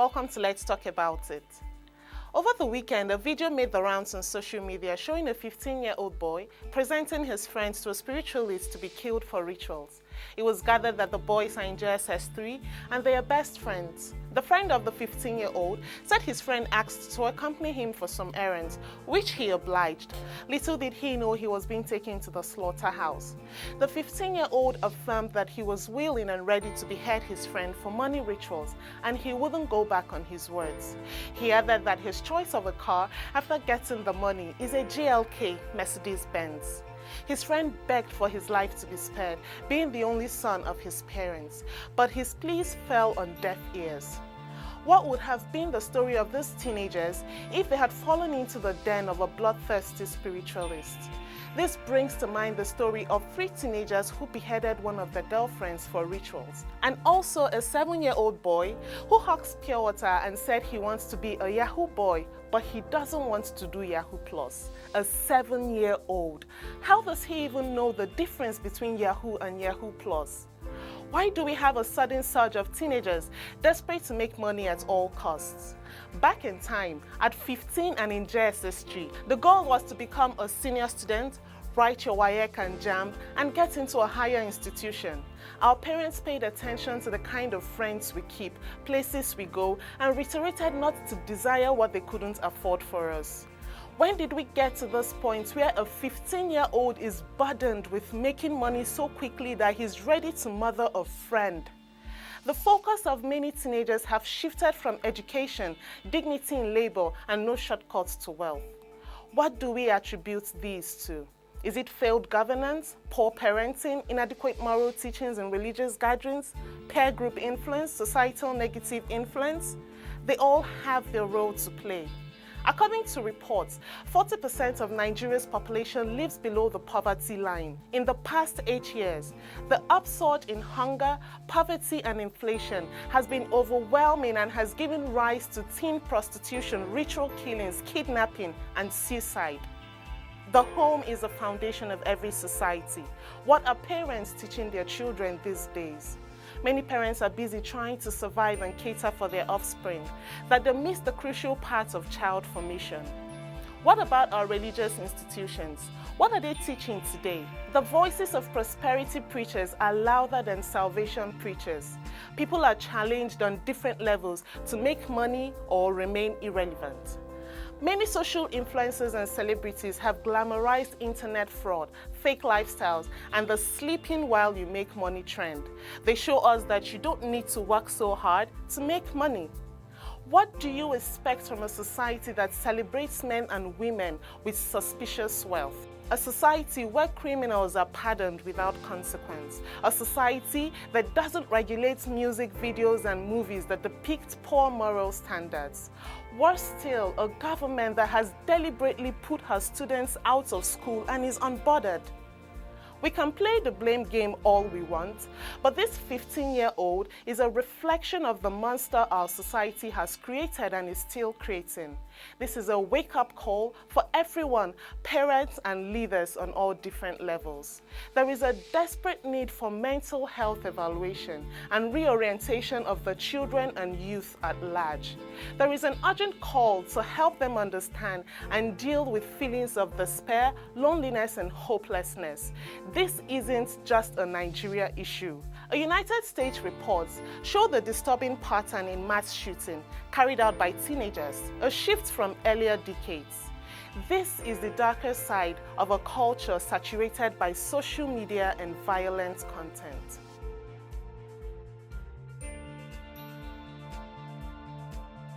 Welcome to Let's Talk About It. Over the weekend, a video made the rounds on social media showing a 15-year-old boy presenting his friends to a spiritualist to be killed for rituals. It was gathered that the boys are in JSS 3 and they are best friends. The friend of the 15-year-old said his friend asked to accompany him for some errands, which he obliged. Little did he know he was being taken to the slaughterhouse. The 15-year-old affirmed that he was willing and ready to behead his friend for money rituals, and he wouldn't go back on his words. He added that his choice of a car after getting the money is a GLK Mercedes-Benz. His friend begged for his life to be spared, being the only son of his parents, but his pleas fell on deaf ears. What would have been the story of these teenagers if they had fallen into the den of a bloodthirsty spiritualist? This brings to mind the story of 3 teenagers who beheaded one of their girlfriends for rituals, and also a 7-year-old boy who hawks pure water and said he wants to be a Yahoo boy, but he doesn't want to do Yahoo Plus. A 7-year-old. How does he even know the difference between Yahoo and Yahoo Plus? Why do we have a sudden surge of teenagers desperate to make money at all costs? Back in time, at 15 and in JSS 3, the goal was to become a senior student, write your WAEC and JAMB, and get into a higher institution. Our parents paid attention to the kind of friends we keep, places we go, and reiterated not to desire what they couldn't afford for us. When did we get to this point where a 15-year-old is burdened with making money so quickly that he's ready to murder a friend? The focus of many teenagers have shifted from education, dignity in labor, and no shortcuts to wealth. What do we attribute these to? Is it failed governance, poor parenting, inadequate moral teachings in religious gatherings, peer group influence, societal negative influence? They all have their role to play. According to reports, 40% of Nigeria's population lives below the poverty line. In the past 8 years, the upsurge in hunger, poverty, and inflation has been overwhelming and has given rise to teen prostitution, ritual killings, kidnapping, and suicide. The home is the foundation of every society. What are parents teaching their children these days? Many parents are busy trying to survive and cater for their offspring, that they miss the crucial parts of child formation. What about our religious institutions? What are they teaching today? The voices of prosperity preachers are louder than salvation preachers. People are challenged on different levels to make money or remain irrelevant. Many social influencers and celebrities have glamorized internet fraud, fake lifestyles, and the sleeping while you make money trend. They show us that you don't need to work so hard to make money. What do you expect from a society that celebrates men and women with suspicious wealth? A society where criminals are pardoned without consequence. A society that doesn't regulate music videos and movies that depict poor moral standards. Worse still, a government that has deliberately put her students out of school and is unbothered. We can play the blame game all we want, but this 15-year-old is a reflection of the monster our society has created and is still creating. This is a wake-up call for everyone, parents and leaders on all different levels. There is a desperate need for mental health evaluation and reorientation of the children and youth at large. There is an urgent call to help them understand and deal with feelings of despair, loneliness, and hopelessness. This isn't just a Nigeria issue. A United States report showed the disturbing pattern in mass shooting carried out by teenagers, a shift from earlier decades. This is the darker side of a culture saturated by social media and violent content.